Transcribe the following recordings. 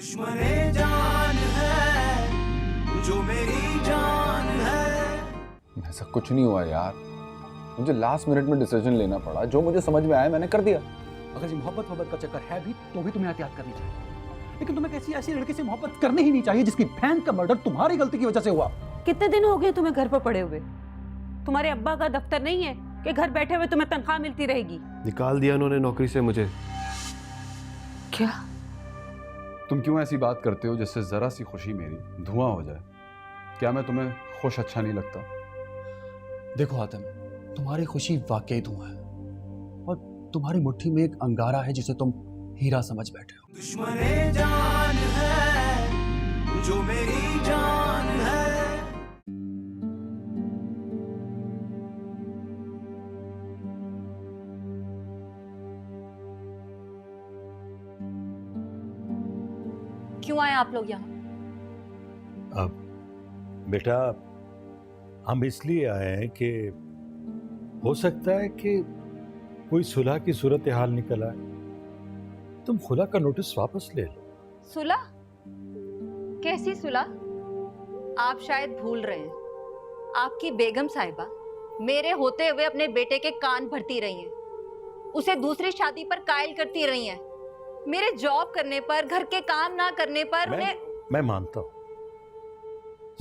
दुश्मने जान है जो मेरी जान है। ऐसा कुछ नहीं हुआ यार, मुझे लास्ट मिनट में डिसीजन लेना पड़ा। जो मुझे समझ में आया मैंने कर दिया। अगर ये मोहब्बत का चक्कर है भी तो भी तुम्हें एहतियात करनी चाहिए, लेकिन तुम्हें किसी ऐसी लड़की से मोहब्बत करनी ही नहीं चाहिए जिसकी बहन का मर्डर तुम्हारी गलती की वजह से हुआ। कितने दिन हो गए तुम्हें घर पर पड़े हुए? तुम्हारे अब्बा का दफ्तर नहीं है कि घर बैठे हुए तुम्हें तनख्वाह मिलती रहेगी? निकाल दिया उन्होंने नौकरी से मुझे। क्या? तुम क्यों ऐसी बात करते हो जिससे जरा सी खुशी मेरी धुआं हो जाए? क्या मैं तुम्हें खुश अच्छा नहीं लगता? देखो आतम, तुम्हारी खुशी वाकई धुआं है और तुम्हारी मुट्ठी में एक अंगारा है जिसे तुम हीरा समझ बैठे हो। दुश्मने जान है जो मेरी जान है। क्यों आए आप लोग यहाँ? अब बेटा हम इसलिए आए हैं कि हो सकता है कि कोई सुलह की सूरत हाल निकल आए। तुम खुला का नोटिस वापस ले लो। सुलह? कैसी सुलह? आप शायद भूल रहे हैं, आपकी बेगम साहिबा मेरे होते हुए अपने बेटे के कान भरती रही हैं, उसे दूसरी शादी पर कायल करती रही हैं, मेरे जॉब करने पर, घर के काम ना करने पर मैं मानता हूं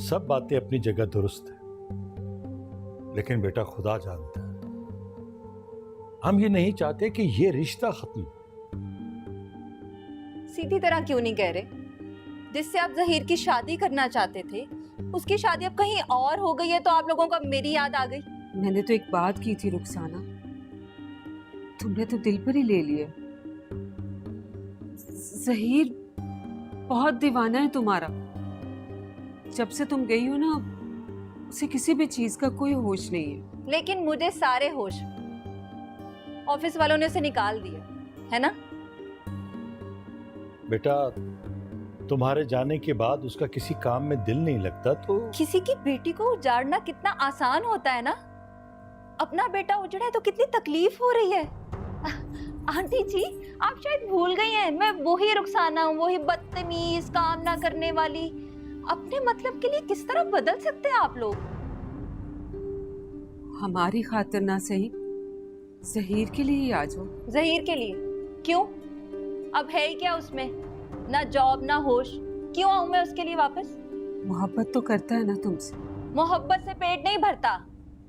सब बातें अपनी जगह दुरुस्त है, लेकिन बेटा खुदा जानता है हम ये नहीं चाहते कि ये रिश्ता खत्म। सीधी तरह क्यों नहीं कह रहे? जिससे आप जहीर की शादी करना चाहते थे उसकी शादी अब कहीं और हो गई है तो आप लोगों को मेरी याद आ गई। मैंने तो एक बात की थी रुखसाना, तुमने तो दिल पर ही ले लिया। जहीर बहुत दीवाना है तुम्हारा। जब से तुम गई हो ना उसे किसी भी चीज का कोई होश नहीं है। लेकिन मुझे सारे होश ऑफिस वालों ने उसे निकाल दिया है ना। बेटा तुम्हारे जाने के बाद उसका किसी काम में दिल नहीं लगता तो किसी की बेटी को उजाड़ना कितना आसान होता है ना। अपना बेटा उजड़ा है तो कितनी तकलीफ हो रही है। आंटी जी आप शायद भूल गई हैं, मैं वही रुखसाना हूँ, वही बदतमीज काम ना करने वाली। अपने मतलब के लिए किस तरह बदल सकते हैं आप लोग? हमारी खातिर ना सही जहीर के लिए ही आ जाओ। जहीर के लिए? क्यों? अब है ही क्या उसमें? ना जॉब ना होश, क्यों आऊं मैं उसके लिए वापस? मोहब्बत तो करता है ना तुमसे। मोहब्बत से पेट नहीं भरता,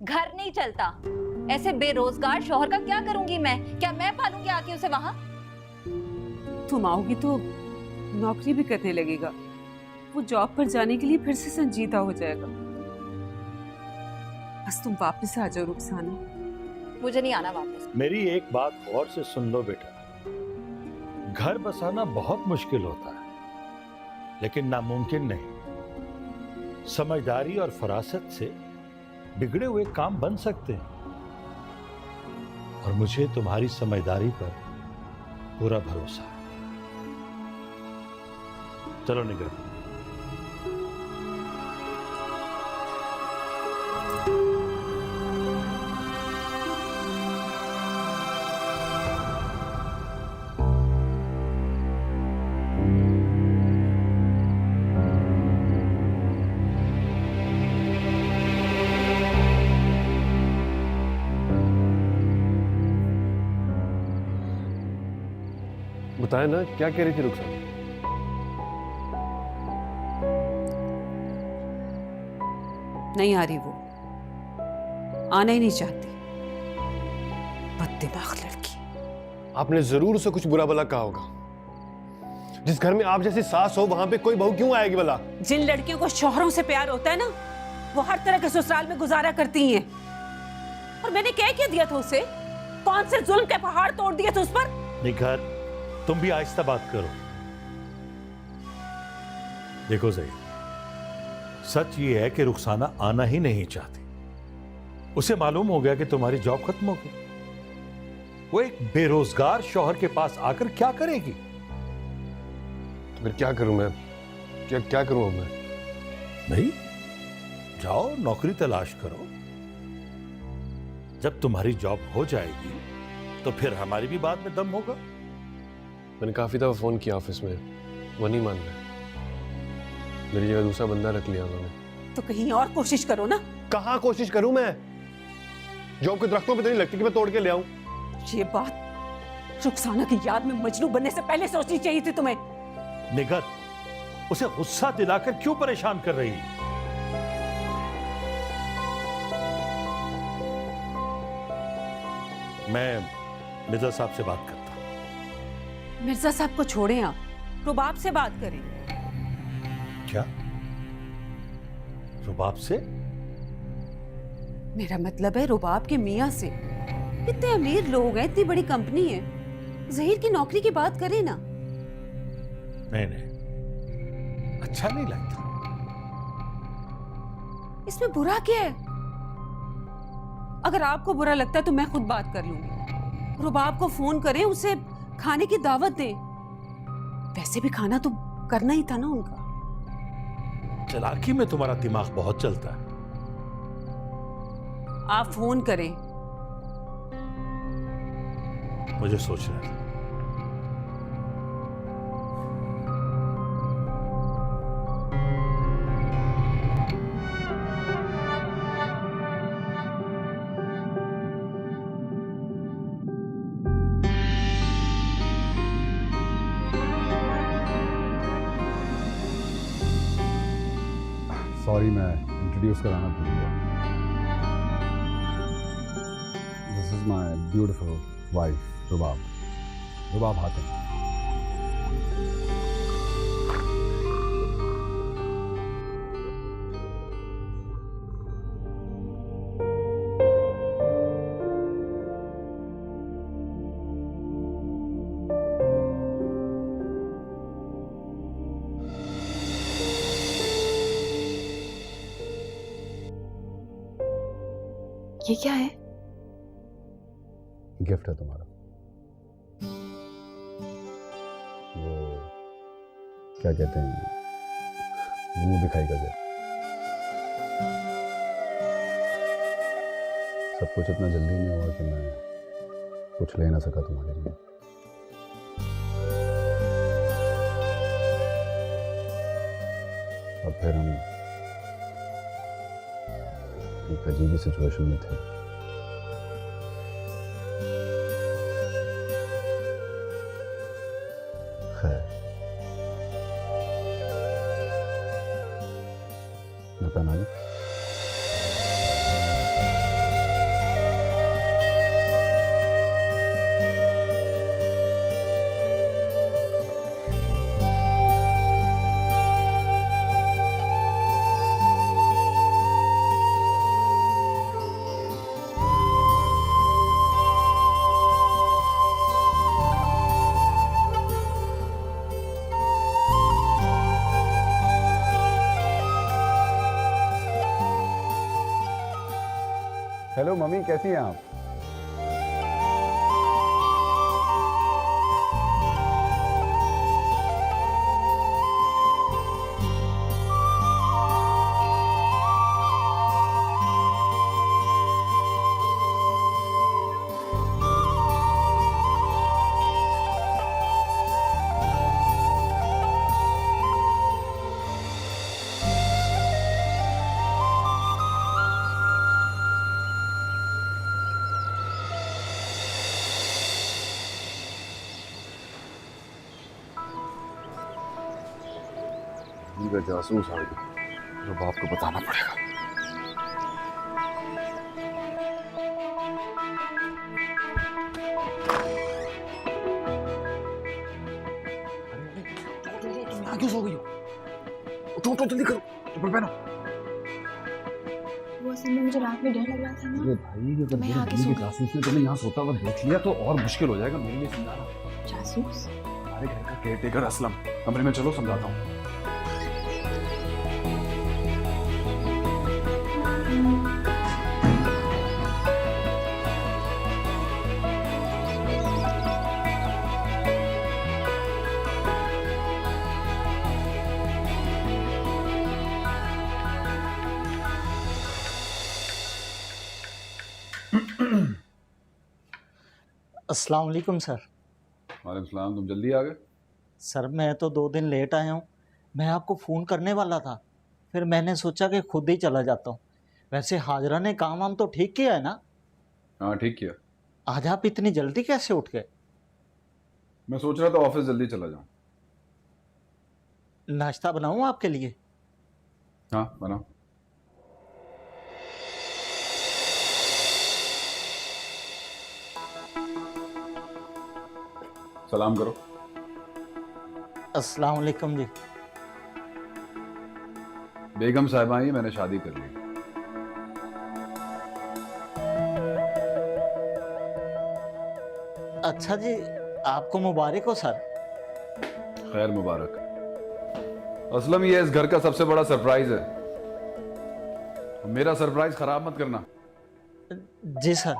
घर नहीं चलता। ऐसे बेरोजगार शौहर का क्या करूंगी मैं? क्या मैं पालूंगी आके उसे वहां? तुम आओगी तो नौकरी भी करने लगेगा, वो जॉब पर जाने के लिए फिर से संजीदा हो जाएगा। बस तुम वापस आ जाओ रुखसाना। मुझे नहीं आना वापस। मेरी एक बात गौर से सुन लो बेटा, घर बसाना बहुत मुश्किल होता है लेकिन नामुमकिन नहीं। समझदारी और फरासत से बिगड़े हुए काम बन सकते हैं और मुझे तुम्हारी समझदारी पर पूरा भरोसा है। चलो निकल। बताए ना क्या कह रही थी रुखसाना? नहीं आ रही, वो आना ही नहीं चाहती। बददिमाग लड़की। आपने जरूर उसे कुछ बुरा भला कहा होगा। जिस घर में आप जैसी सास हो वहां पे कोई बहू क्यों आएगी भला? जिन लड़कियों को शौहरों से प्यार होता है ना वो हर तरह के ससुराल में गुजारा करती हैं। और मैंने क्या दिया था उसे? कौन से जुल्म के पहाड़ तोड़ दिए थे उस पर? निखर तुम भी आहिस्ता बात करो। देखो सही, सच ये है कि रुखसाना आना ही नहीं चाहती। उसे मालूम हो गया कि तुम्हारी जॉब खत्म हो गई। वो एक बेरोजगार शौहर के पास आकर क्या करेगी? तो फिर क्या करूं मैं? क्या करूं अब मैं? नहीं, जाओ नौकरी तलाश करो। जब तुम्हारी जॉब हो जाएगी तो फिर हमारी भी बात में दम होगा। मैंने काफी दफा फोन किया ऑफिस में, वो नहीं मान रहे, मेरी जगह दूसरा बंदा रख लिया उन्होंने। तो कहीं और कोशिश करो ना। कहाँ कोशिश करूं मैं? जॉब के दरख्तों पे तो नहीं लगती कि मैं तोड़ के ले आऊं। ये बात रुखसाना की याद में मजनू बनने से पहले सोचनी चाहिए थी तुम्हें। निगर, उसे गुस्सा दिलाकर क्यों परेशान कर रही है? मैं मिर्जा साहब से बात करता। मिर्जा साहब को छोड़े आप, रुबाब से बात करें। क्या? रुबाब से? मेरा मतलब है रुबाब के मियाँ से। इतने अमीर लोग हैं, इतनी बड़ी कंपनी है, जहीर की नौकरी की बात करें ना। नहीं, अच्छा नहीं लगता। इसमें बुरा क्या है? अगर आपको बुरा लगता है तो मैं खुद बात कर लूंगी। रुबाब को फोन करें, उसे खाने की दावत दें। वैसे भी खाना तो करना ही था ना उनका। चालाकी में तुम्हारा दिमाग बहुत चलता है। आप फोन करें। मुझे सोचना था। सॉरी, मैं इंट्रोड्यूस कराना भूल गया। This is my beautiful wife Rubab Hatim. ये क्या है? गिफ्ट है तुम्हारा। वो क्या कहते हैं, मुंह दिखाई का गिफ्ट। सब कुछ इतना जल्दी नहीं हुआ कि मैं कुछ ले ना सका तुम्हारे लिए। और फिर हम एक अजीब सिचुएशन में थे। खैर, मैं पहना लूं? हेलो मम्मी, कैसी हैं आप? इनका जासूस आ गया, जो बाप को बताना पड़ेगा। यहाँ क्यों सो गई हो? उठो उठो, जल्दी करो, चप्पल पहनो। वो असल में मुझे रात में डर लग रहा था ना। अरे भाई, अगर मैं मेरे आगे दिल्ली सो के गई। जासूस ने तुम्हें यहाँ सोता हुआ देख लिया तो और मुश्किल हो जाएगा मेरे लिए समझाना। जासूस? हमारे घर का केयरटेकर असलम, कमरे में चलो समझाता हूँ। अस्सलाम वालेकुम सर। वालेकुम सलाम, तुम जल्दी आ गए। सर मैं तो 2 दिन लेट आया हूँ। मैं आपको फ़ोन करने वाला था, फिर मैंने सोचा कि खुद ही चला जाता हूँ। वैसे हाजरा ने काम वाम तो ठीक किया है ना? हाँ ठीक किया। आज आप इतनी जल्दी कैसे उठ गए? मैं सोच रहा था ऑफिस जल्दी चला जाऊँ। नाश्ता बनाऊँ आपके लिए? हाँ बनाओ। सलाम करो। अस्सलाम वालेकुम जी। बेगम साहिबा आई, मैंने शादी कर ली। अच्छा जी, आपको मुबारक हो सर। खैर मुबारक। असलम ये इस घर का सबसे बड़ा सरप्राइज है। मेरा सरप्राइज खराब मत करना। जी सर,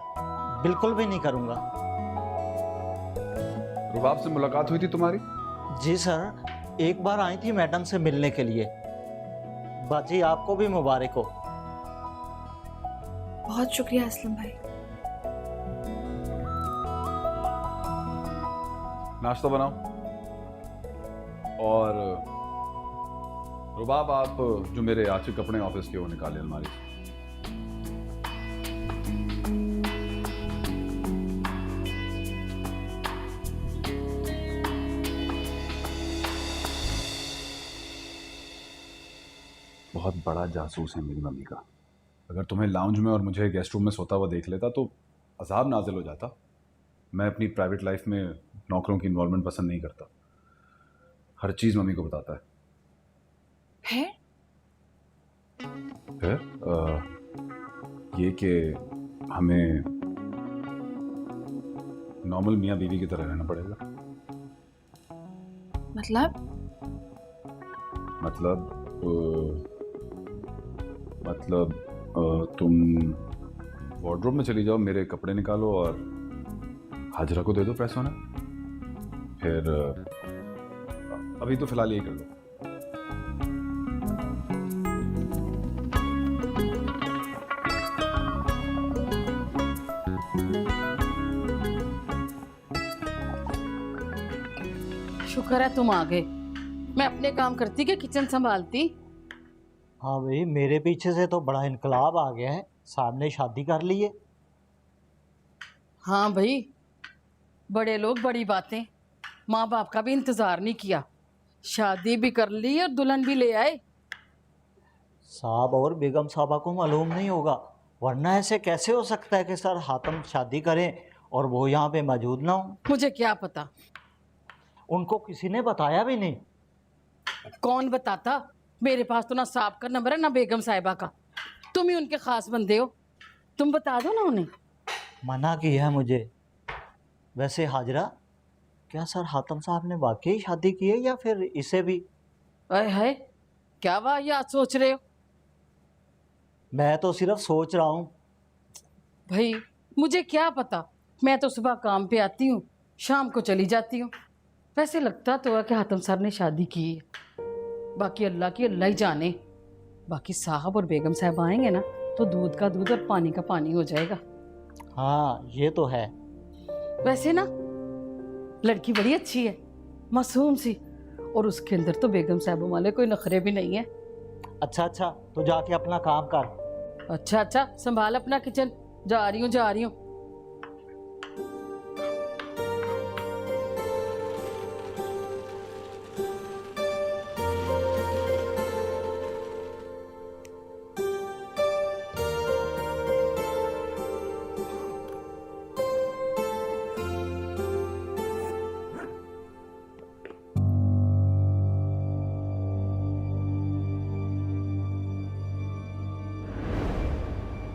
बिल्कुल भी नहीं करूँगा। रुबाब से मुलाकात हुई थी तुम्हारी? जी सर, एक बार आई थी मैडम से मिलने के लिए। बाजी आपको भी मुबारक हो। बहुत शुक्रिया असलम भाई। नाश्ता बनाओ। और रुबाब आप जो मेरे आज के कपड़े ऑफिस के वो निकाले अलमारी से। बहुत बड़ा जासूस है मेरी मम्मी का। अगर तुम्हें लाउंज में और मुझे गेस्ट रूम में सोता हुआ देख लेता तो अजाब नाजिल हो जाता। मैं अपनी प्राइवेट लाइफ में नौकरों की इन्वॉल्वमेंट पसंद नहीं करता। हर चीज़ मम्मी को बताता है। फिर ये कि हमें नॉर्मल मियाँ बीवी की तरह रहना पड़ेगा। मतलब तुम वार्डरोब में चली जाओ, मेरे कपड़े निकालो और हाजरा को दे दो पैसों ने। फिर अभी तो फिलहाल यही कर लो। शुक्र है तुम आ गए। मैं अपने काम करती कि किचन संभालती। हाँ भाई, मेरे पीछे से तो बड़ा इनकलाब आ गया है। साहब ने शादी कर ली है। हाँ भाई, बड़े लोग बड़ी बातें। माँ बाप का भी इंतजार नहीं किया, शादी भी कर ली और दुल्हन भी ले आए। साहब और बेगम साहबा को मालूम नहीं होगा, वरना ऐसे कैसे हो सकता है कि सर हातम शादी करें और वो यहाँ पे मौजूद ना हो? मुझे क्या पता। उनको किसी ने बताया भी नहीं। कौन बताता? मेरे पास तो ना साहब का नंबर है ना बेगम साहिबा का। तुम ही उनके खास बंदे हो, तुम बता दो ना उन्हें। मना किया है मुझे। वैसे हाजरा, क्या सर हातम साहब ने वाकई शादी की है या फिर इसे भी? अरे है, क्या वाहियात सोच रहे हो? मैं तो सिर्फ सोच रहा हूँ। भाई मुझे क्या पता, मैं तो सुबह काम पे आती हूँ, शाम को चली जाती हूँ। वैसे लगता तो है कि हातम साहब ने शादी की है, बाकी अल्लाह की अल्लाह ही जाने। बाकी साहब और बेगम साहब आएंगे ना तो दूध का दूध और पानी का पानी हो जाएगा। हाँ ये तो है। वैसे ना लड़की बड़ी अच्छी है, मासूम सी, और उसके अंदर तो बेगम साहब वाले कोई नखरे भी नहीं है। अच्छा तो जाके अपना काम कर। अच्छा, संभाल अपना किचन। जा रही हूँ।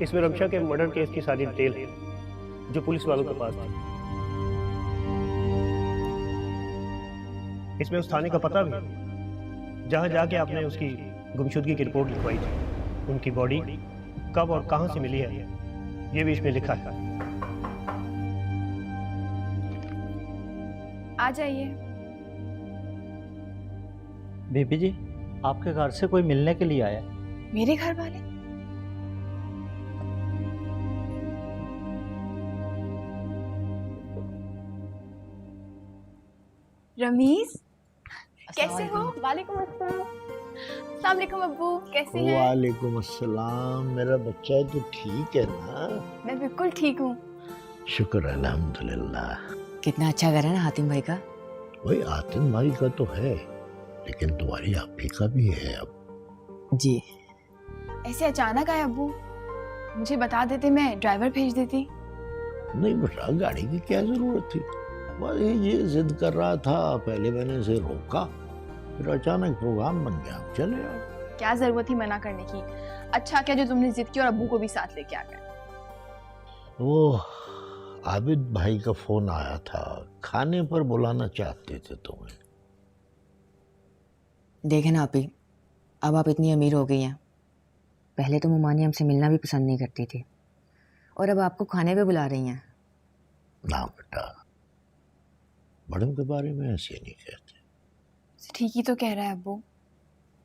इसमें रक्षा के मर्डर केस की सारी डिटेल है जो पुलिस वालों के पास थी। इसमें उस थाने का पता भी, जहां जाके आपने उसकी गुमशुदगी की रिपोर्ट लिखवाई थी। उनकी बॉडी कब और कहां से मिली है ये भी इसमें लिखा है। आ जाइए। बीबी जी, आपके घर से कोई मिलने के लिए आया? मेरे घर वाले? रमीज, कैसे हो? वालेकुम अस्सलाम। अस्सलाम वालेकुम अब्बू, कैसे हैं? वालेकुम अस्सलाम। मेरा बच्चा तो ठीक है ना? मैं बिल्कुल ठीक हूँ। शुक्र अल्हम्दुलिल्लाह। कितना अच्छा घर है ना हातिम भाई का। वही आतिम भाई का तो है, लेकिन तुम्हारी आपी का भी है अब। जी। ऐसे अचानक आए अब्बू, मुझे बता देते मैं ड्राइवर भेज देती। नहीं बेटा, गाड़ी की क्या जरूरत थी? बस ये जिद कर रहा था, पहले मैंने इसे रोका, फिर अचानक प्रोग्राम बन गया, अब चले आओ। क्या जरूरत थी मना करने की? अच्छा क्या जो तुमने जिद की और अब्बू को भी साथ लेके आ गए। वो आबिद भाई का फोन आया था, खाने पर बुलाना चाहते थे तुम्हें। देखे ना आपी, अब आप इतनी अमीर हो गई हैं। पहले तो मुमानी हमसे मिलना भी पसंद नहीं करती थी, और अब आपको खाने पे बुला रही हैं। ना बेटा, बड़ों के बारे में ऐसे नहीं कहते। ठीक ही तो कह रहा है अब्बू।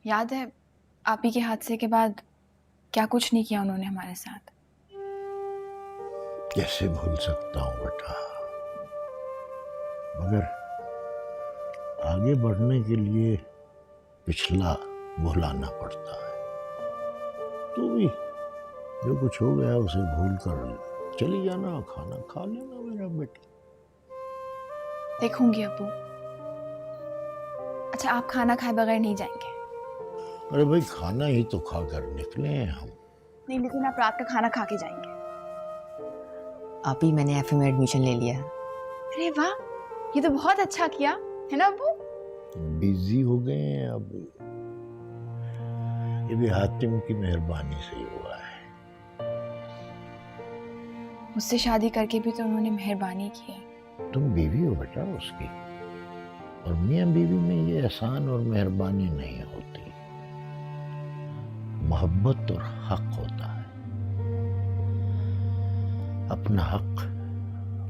याद है आप ही के हादसे के बाद क्या कुछ नहीं किया उन्होंने हमारे साथ। कैसे भूल सकता हूँ बेटा, मगर आगे बढ़ने के लिए पिछला भुलाना पड़ता है। तू भी जो कुछ हो गया उसे भूल कर चली जाना, खाना खा लेना मेरा बेटा। देखूंगी अब्बू। अच्छा आप खाना खाए बगैर नहीं जाएंगे? अरे भाई, खाना ही तो खाकर निकले हैं हम। नहीं लेकिन आप रात का खाना खा के जाएंगे। आप ही, मैंने एफए में एडमिशन ले लिया। अरे वाह, ये तो बहुत अच्छा किया है ना अब्बू। बिजी हो गए हैं अब, ये भी हातिम की मेहरबानी से ही हुआ है। मुझसे शादी करके भी तो उन्होंने मेहरबानी की है। तुम बीवी हो बेटा उसकी, और मियां बीवी में ये एहसान और मेहरबानी नहीं होती, मोहब्बत और हक होता है। अपना हक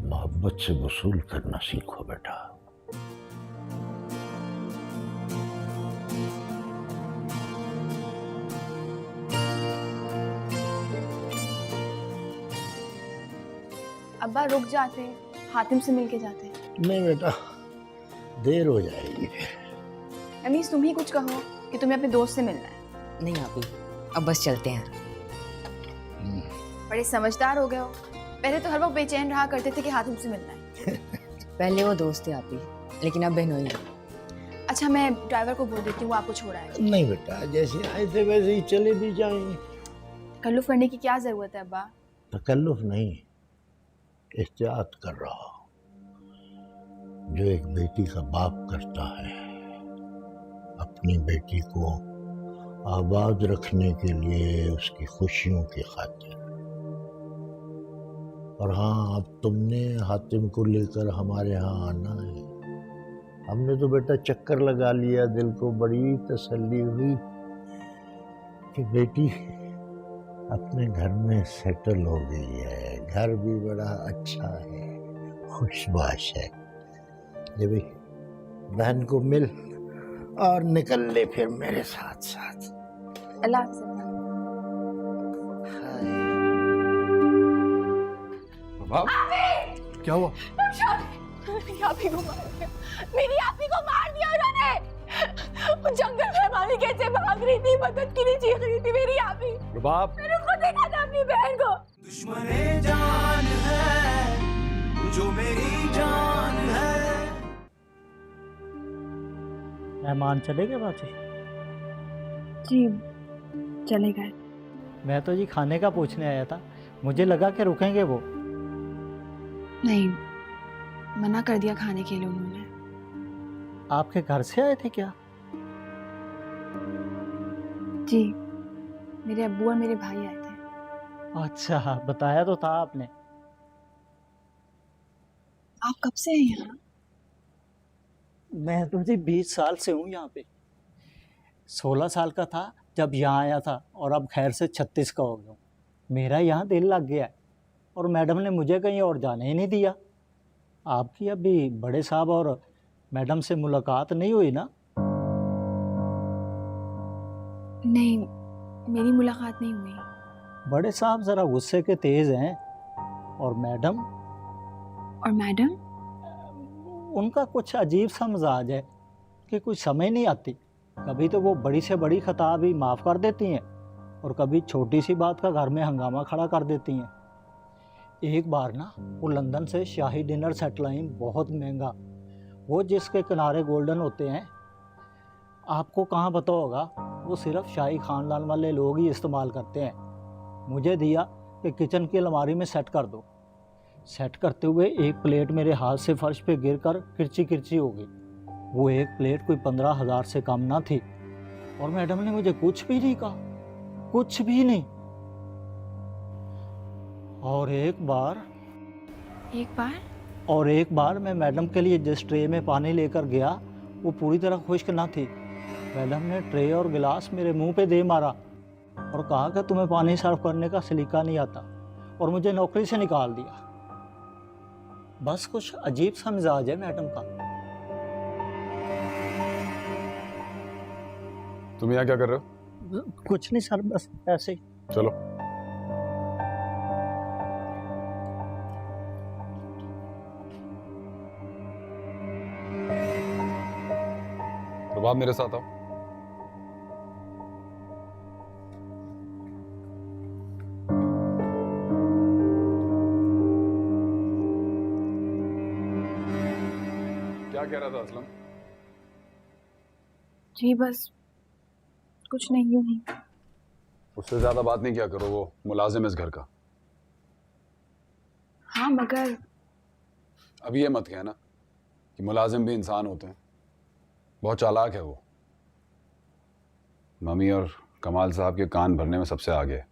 मोहब्बत से वसूल करना सीखो बेटा। अब्बा रुक जाते, हातिम से मिलके जाते। नहीं बेटा, देर हो जाएगी फिर। अमीज तुम ही कुछ कहो कि तुम्हें अपने दोस्त से मिलना है। नहीं आप ही, अब बस चलते हैं। बड़े समझदार हो गए हो। पहले तो हर वक्त बेचैन रहा करते थे कि हातिम से मिलना है। पहले वो दोस्त थे आप ही, लेकिन अब बहनोई है। अच्छा मैं ड्राइवर को बोल देती हूँ, वो आपको छोड़ आएगा। नहीं बेटा, जैसे आए थे वैसे ही चले भी जाएंगे। तकल्लुफ करने की क्या जरूरत है अब्बा? तकल्लुफ नहीं, एहतियात कर रहा हूं, जो एक बेटी का बाप करता है अपनी बेटी को आबाद रखने के लिए, उसकी खुशियों की खातिर। और हाँ, अब तुमने हातिम को लेकर हमारे यहाँ आना है। हमने तो बेटा चक्कर लगा लिया, दिल को बड़ी तसल्ली हुई कि बेटी अपने घर में सेटल हो गई है, घर भी बड़ा अच्छा है, खुशबाश है। ये भी बहन को मिल और निकल ले फिर मेरे साथ साथ। अल्लाह हाफ़िज़। क्या हुआ? मेरी आपी को मार दिया, मेरी आपी को मार दिया उन्होंने। वो जंगल में मामी कैसे भाग रही थी, मदद के लिए चीख रही थी मेरी आपी। रुबाब, मैंने खुद देखा था अपनी बहन को। दुश्मने जान है जो मेरी जान है। मेहमान चले गए बाजी? जी चले गए। मैं तो जी खाने का पूछने आया था, मुझे लगा कि रुकेंगे वो। नहीं, मना कर दिया खाने के लिए उन्होंने। आपके घर से आए थे क्या? जी, मेरे अब्बू और मेरे भाई आए थे। अच्छा, बताया तो था आपने। आप कब से हैं यहाँ? मैं तो जी 20 साल से हूँ यहाँ पे। 16 साल का था जब यहाँ आया था, और अब खैर से 36 का हो गया हूँ। मेरा यहाँ दिल लग गया है, और मैडम ने मुझे कहीं और जाने ही नहीं दिया। आपकी अभी बड़े साहब और मैडम से मुलाकात नहीं हुई ना? नहीं, मेरी मुलाकात नहीं हुई। बड़े साहब ज़रा गुस्से के तेज हैं, और मैडम? और मैडम? उनका कुछ अजीब सा मिजाज है, की कोई समय नहीं आती। कभी तो वो बड़ी से बड़ी खता भी माफ़ कर देती हैं और कभी छोटी सी बात का घर में हंगामा खड़ा कर देती हैं। एक बार ना वो लंदन से शाही डिनर सेट लाई, बहुत महंगा, वो जिसके किनारे गोल्डन होते हैं। आपको कहाँ पता होगा, वो सिर्फ शाही खानदान वाले लोग ही इस्तेमाल करते हैं। मुझे दिया कि किचन की अलमारी में सेट कर दो। सेट करते हुए एक प्लेट मेरे हाथ से फर्श पे गिरकर किरची किरची हो गई। वो एक प्लेट कोई 15,000 से कम ना थी और मैडम ने मुझे कुछ भी नहीं कहा, कुछ भी नहीं। और एक बार मैं मैडम के लिए जिस ट्रे में पानी लेकर गया वो पूरी तरह खुश्क ना थी। मैडम ने ट्रे और गिलास मेरे मुंह पे दे मारा और कहा कि तुम्हें पानी सर्व करने का सलीका नहीं आता, और मुझे नौकरी से निकाल दिया। बस कुछ अजीब सा मिजाज है मैडम का। तुम यहाँ क्या कर रहे हो? कुछ नहीं सर, बस ऐसे ही। चलो। रुबाब मेरे साथ आओ। क्या कह रहा था असलम? जी बस कुछ नहीं, यूं ही। उससे ज्यादा बात नहीं किया करो, वो मुलाजिम है इस घर का। हाँ मगर अब ये मत कहना कि मुलाजिम भी इंसान होते हैं। बहुत चालाक है वो। मम्मी और कमाल साहब के कान भरने में सबसे आगे है।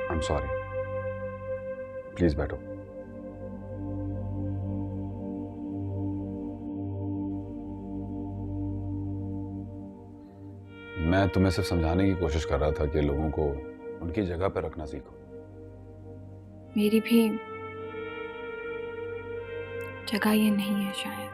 I am sorry. प्लीज बैठो। मैं तुम्हें सिर्फ समझाने की कोशिश कर रहा था कि लोगों को उनकी जगह पर रखना सीखो। मेरी भी जगह ये नहीं है शायद।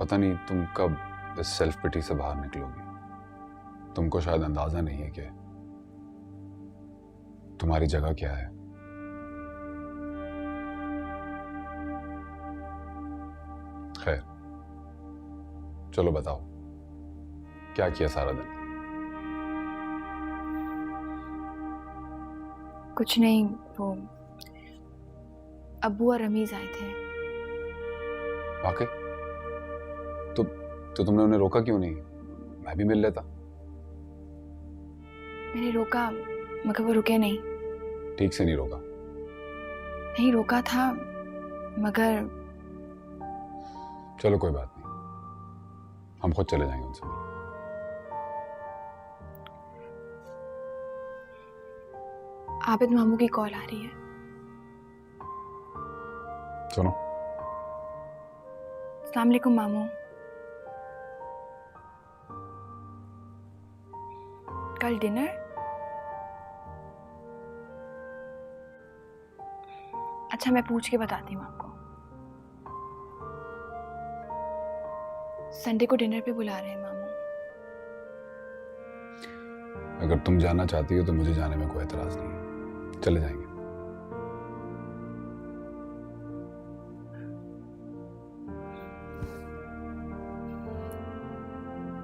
पता नहीं तुम कब इस सेल्फ पिटी से बाहर निकलोगी। तुमको शायद अंदाजा नहीं है कि तुम्हारी जगह क्या है। खैर, चलो बताओ, क्या किया सारा दिन? कुछ नहीं, वो अब्बू और रमीज आए थे। वाकई? तो तुमने उन्हें रोका क्यों नहीं? मैं भी मिल लेता। मैंने रोका मगर वो रुके नहीं। ठीक से नहीं रोका? नहीं रोका था मगर। चलो कोई बात नहीं, हम खुद चले जाएंगे उनसे। आबिद मामू की कॉल आ रही है। सुनो। अस्सलाम वालेकुम मामू। कल डिनर? अच्छा मैं पूछ के बताती हूँ आपको। संडे को डिनर पे बुला रहे हैं मामू। अगर तुम जाना चाहती हो तो मुझे जाने में कोई एतराज नहीं है, चले जाएंगे।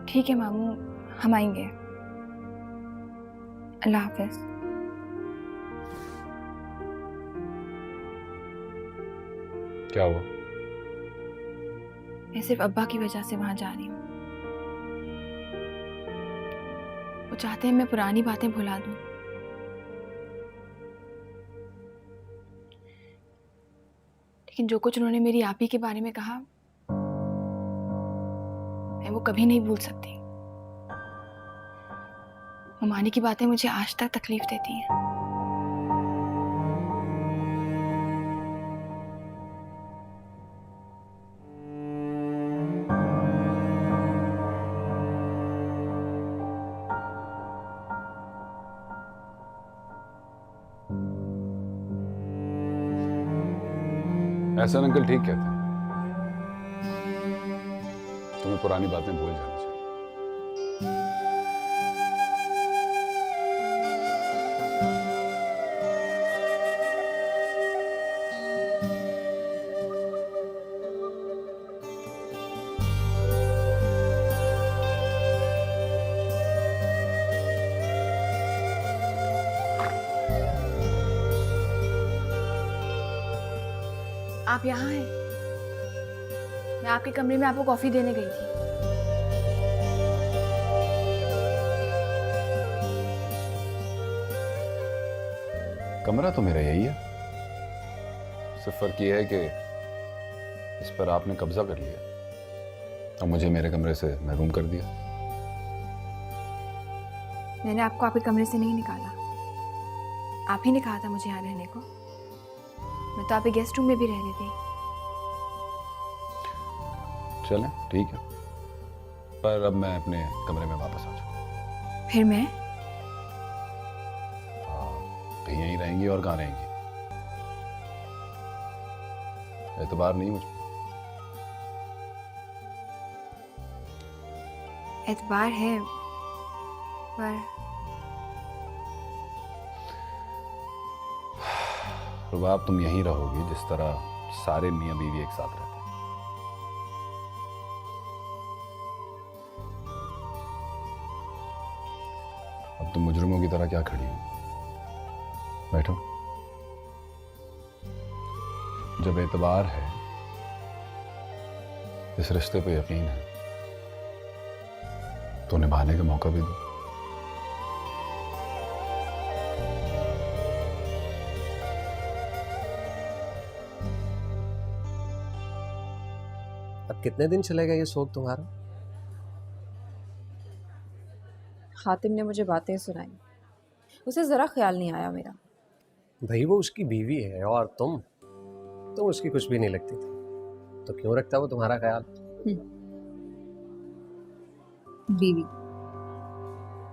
ठीक है मामू, हम आएंगे। अल्लाह हाफिज। क्या हुआ? मैं सिर्फ अब्बा की वजह से वहां जा रही हूँ। वो चाहते हैं मैं पुरानी बातें भुला दूं। लेकिन जो कुछ उन्होंने मेरी आपी के बारे में कहा, मैं वो कभी नहीं भूल सकती। ममानी की बातें मुझे आज तक तकलीफ देती हैं। ऐसा अंकल ठीक कहते हैं, तुम्हें पुरानी बातें भूल जानी चाहिए। आप यहाँ हैं? मैं आपके कमरे में आपको कॉफी देने गई थी। कमरा तो मेरा यही है, सिर्फ फर्क ये है कि इस पर आपने कब्जा कर लिया और मुझे मेरे कमरे से महरूम कर दिया। मैंने आपको आपके कमरे से नहीं निकाला, आप ही ने कहा था मुझे यहाँ रहने को। मैं तो आपके गेस्ट रूम में भी रह रही थी। चलें ठीक है, पर अब मैं अपने कमरे में वापस आ जाऊँ। फिर मैं तो यहीं रहेंगी और कहाँ रहेंगी? एतबार नहीं मुझ पर? एतबार है, पर रुबाब तुम यहीं रहोगी जिस तरह सारे मियाँ बीवी एक साथ रहते हैं। अब तुम मुजरिमों की तरह क्या खड़ी हो? बैठो। जब एतबार है, इस रिश्ते पे यकीन है, तो निभाने का मौका भी दो। अब कितने दिन चलेगा ये शौक तुम्हारा? हातिम ने मुझे बातें सुनाई, उसे ज़रा ख्याल नहीं आया मेरा। भाई वो उसकी बीवी है और तुम उसकी कुछ भी नहीं लगती थी, तो क्यों रखता वो तुम्हारा ख्याल? बीवी,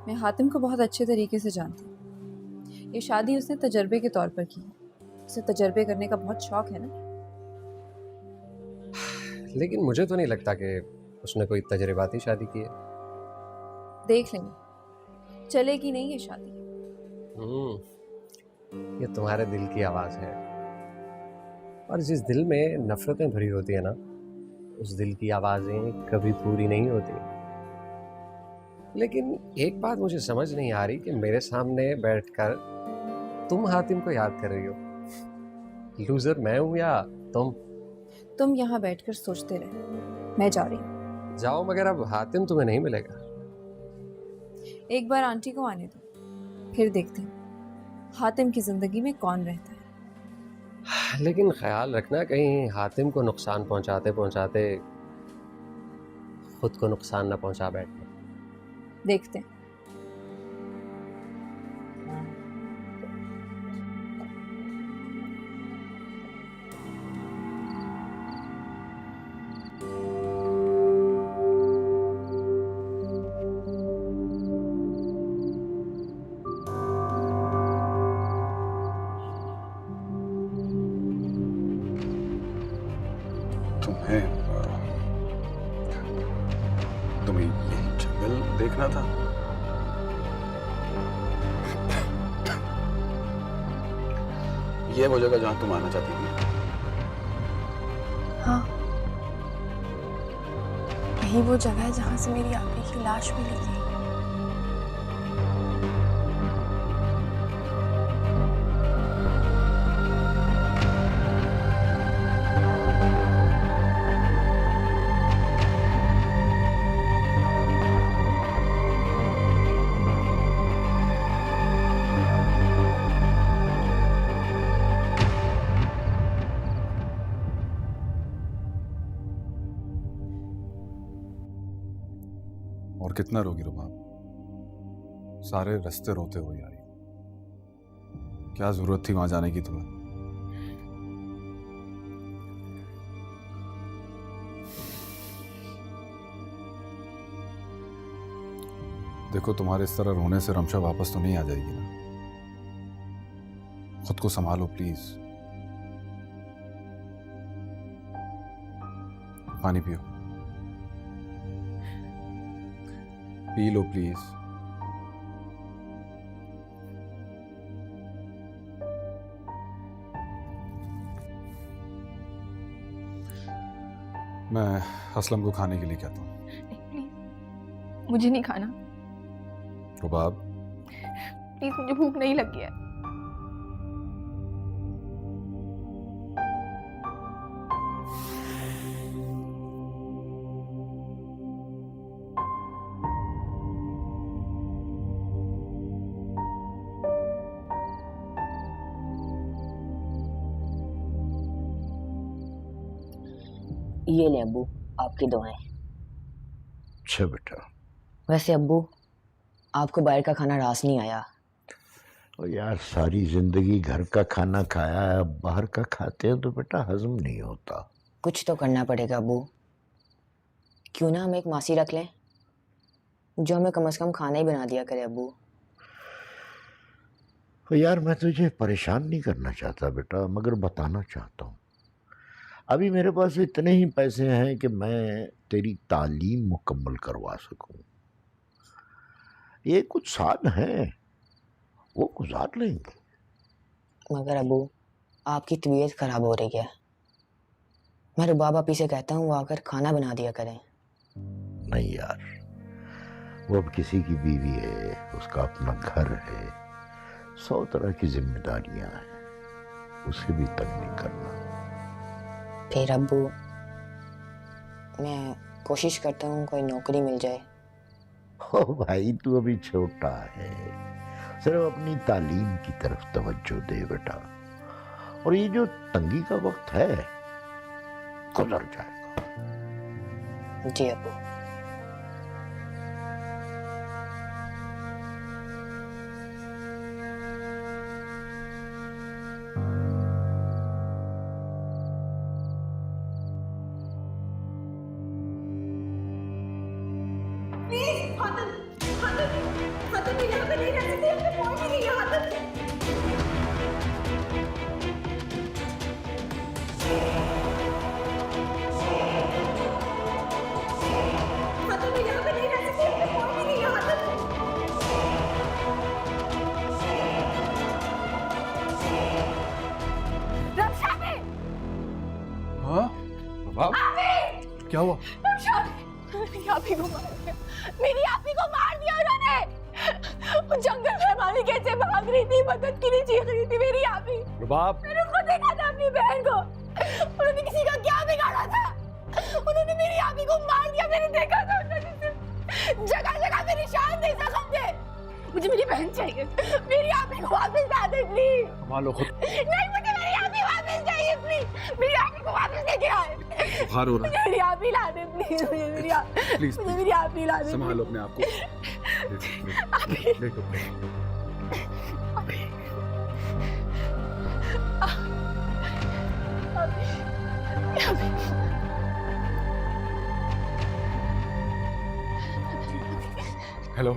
मैं हातिम को बहुत अच्छे तरीके से जानती हूँ। ये शादी उसने तजर्बे के तौर पर की, उसे तजर्बे करने का बहुत शौक है ना। लेकिन मुझे तो नहीं लगता कि उसने कोई तजर्बाती शादी की है। देख लेंगे चलेगी नहीं ये शादी। ये तुम्हारे दिल की आवाज़ है, और जिस दिल में नफरतें भरी होती है ना, उस दिल की आवाज़ें कभी पूरी नहीं होती। लेकिन एक बात मुझे समझ नहीं आ रही कि मेरे सामने बैठकर तुम हातिम को याद कर रही हो। लूजर मैं हूँ या तुम यहाँ बैठकर सोचते रहे, मैं जा रही हूँ। जाओ, मगर अब हातिम तुम्हें नहीं मिलेगा। एक बार आंटी को आने दो, फिर देखते हैं हातिम की जिंदगी में कौन रहता है। लेकिन ख्याल रखना कहीं हातिम को नुकसान पहुंचाते पहुंचाते खुद को नुकसान ना पहुंचा बैठे। देखते हैं। तुम्हें यही जंगल देखना था? ये वो जगह जहां तुम आना चाहती थी? हाँ, यही वो जगह है जहाँ से मेरी आपी की लाश मिली थी। और कितना रोगी रुबाब? सारे रास्ते रोते हुए आई। क्या जरूरत थी वहां जाने की तुम्हें? देखो, तुम्हारे इस तरह रोने से रमशा वापस तो नहीं आ जाएगी ना। खुद को संभालो प्लीज। पानी पियो, पी लो प्लीज। मैं असलम को खाने के लिए कहता हूँ। प्लीज, मुझे नहीं खाना। रुबाब, प्लीज, मुझे भूख नहीं लगी है। ये ले अब्बू, आपकी दुआएं। अच्छा बेटा। वैसे अब्बू, आपको बाहर का खाना रास नहीं आया? और यार सारी जिंदगी घर का खाना खाया है, अब बाहर का खाते हैं तो बेटा हजम नहीं होता। कुछ तो करना पड़ेगा अब्बू। क्यों ना हम एक मासी रख लें जो हमें कम से कम खाना ही बना दिया करे अब्बू। तो यार मैं तुझे परेशान नहीं करना चाहता बेटा, मगर बताना चाहता हूँ अभी मेरे पास इतने ही पैसे हैं कि मैं तेरी तालीम मुकम्मल करवा सकूं। ये कुछ साल हैं, वो गुजार लेंगे। मगर अब्बू, आपकी तबीयत खराब हो रही है। मैं रुबाब आपी से कहता हूँ वो आकर खाना बना दिया करें। नहीं यार, वो अब किसी की बीवी है, उसका अपना घर है, 100 तरह की जिम्मेदारियां हैं, उसे भी तंग नहीं करना। फिर अब्बू, मैं कोशिश करता हूँ कोई नौकरी मिल जाए। ओ भाई तू अभी छोटा है, सिर्फ अपनी तालीम की तरफ तवज्जो दे बेटा, और ये जो तंगी का वक्त है गुजर जाएगा। जी अब्बू। हाँ बाबा, क्या हुआ? मेरी आपी को मार दिया, मेरी आपी को मार दिया उन्होंने। वो जंगल में मामी कैसे भाग रही थी, मदद के लिए चीख रही थी मेरी आपी। रुबाब, मैंने खुद देखा था अपनी बहन को, उन्होंने किसी का क्या बिगाड़ा था, उन्होंने मेरी आपी को मार दिया। मैंने देखा था उन्होंने जगह जगह पे निशान दे जख्म थे। मुझे मेरी बहन चाहिए, मेरी आपी को वापस ला दे प्लीज। संभालो खुद। नहीं, मुझे मेरी आपी वापस चाहिए प्लीज, मेरी आपी को वापस लेके आए। बुखार हो रहा है, मेरी आपी ला दे प्लीज, मुझे मेरी आपी ला दे। संभालो अपने आप को। लेटो। हेलो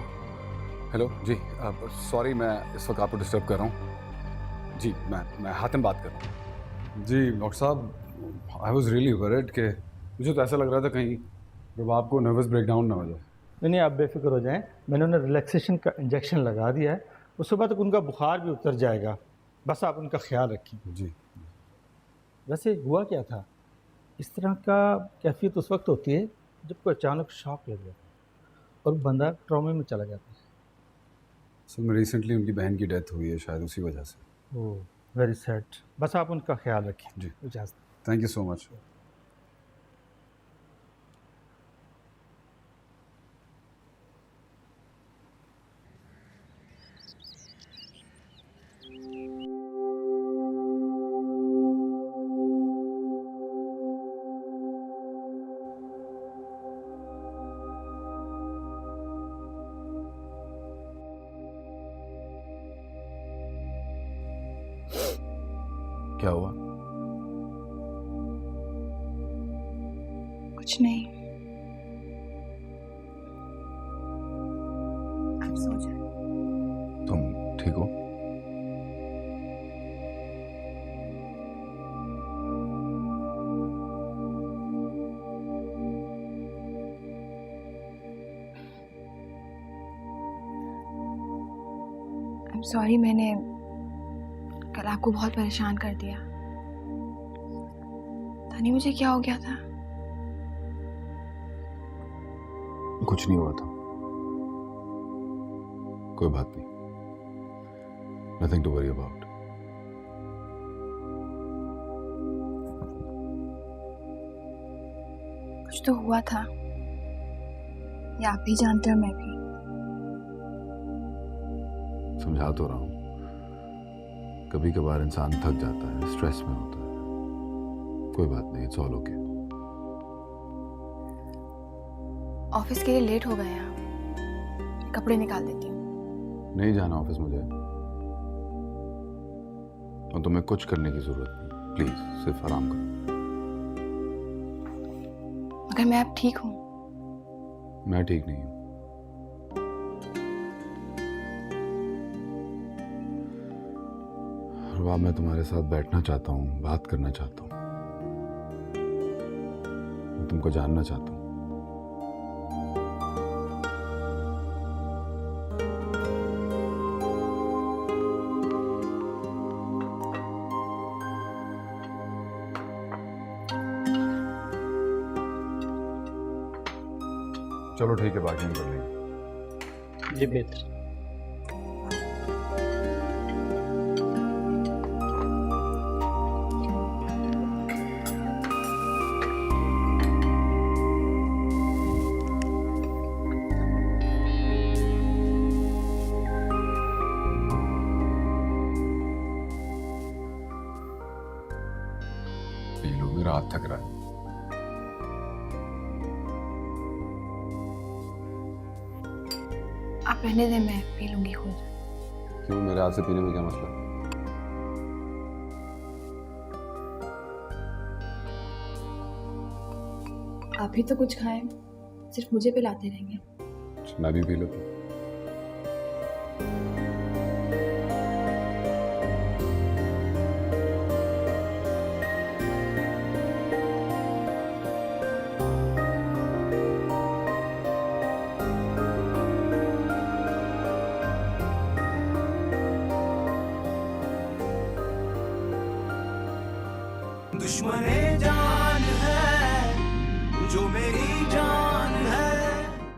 हेलो जी, सॉरी मैं इस वक्त आपको डिस्टर्ब कर रहा हूँ जी। मैं हातिम बात कर रहा हूँ जी। डॉक्टर साहब, आई वॉज रियली वरिड कि मुझे तो ऐसा लग रहा था कहीं रुबाब को नर्वस ब्रेकडाउन ना हो जाए। नहीं, आप बेफिक्र हो जाएं, मैंने उन्हें रिलैक्सेशन का इंजेक्शन लगा दिया है, उस सुबह तक उनका बुखार भी उतर जाएगा, बस आप उनका ख्याल रखें। जी। वैसे हुआ क्या था? इस तरह का कैफियत उस वक्त होती है जब कोई अचानक शॉक लग जाता है और बंदा ट्रॉमे में चला जाता है। सर मैं रिसेंटली उनकी बहन की डेथ हुई है, शायद उसी वजह से। ओह वेरी सैड, बस आप उनका ख्याल रखें। जी, इजाज़त। Thank you so much. क्या हुआ? कुछ नहीं, आप सो जाओ। तुम ठीक हो? आई एम सॉरी, मैंने कल आपको बहुत परेशान कर दिया। पता नहीं मुझे क्या हो गया था। कुछ नहीं हुआ था, कोई बात नहीं, नथिंग टू वरी अबाउट। कुछ तो हुआ था, ये आप भी जानते हो, मैं भी। समझा तो रहा हूं, कभी कभार इंसान थक जाता है, स्ट्रेस में होता है। कोई बात नहीं, इट्स ऑल ओके। ऑफिस के लिए लेट हो गए हैं आप, कपड़े निकाल देती हूँ। नहीं जाना ऑफिस मुझे, और तुम्हें कुछ करने की जरूरत नहीं। प्लीज सिर्फ आराम करो। मगर मैं अब ठीक हूँ। मैं ठीक नहीं हूँ। रुबाब, मैं तुम्हारे साथ बैठना चाहता हूँ, बात करना चाहता हूँ, मैं तुमको जानना चाहता हूँ। चलो ठीक है, बाकी हम कर लेंगे। जी बेहतर। ये लोग मेरा हाथ थक रहा है। आप रहने दें, मैं पी लूंगी खुद। क्यों, मेरे हाथ से पीने में क्या मसला? आप ही तो कुछ खाएं, सिर्फ मुझे पिलाते रहेंगे। मैं भी पी लेता हूँ। दुश्मने जान है जो मेरी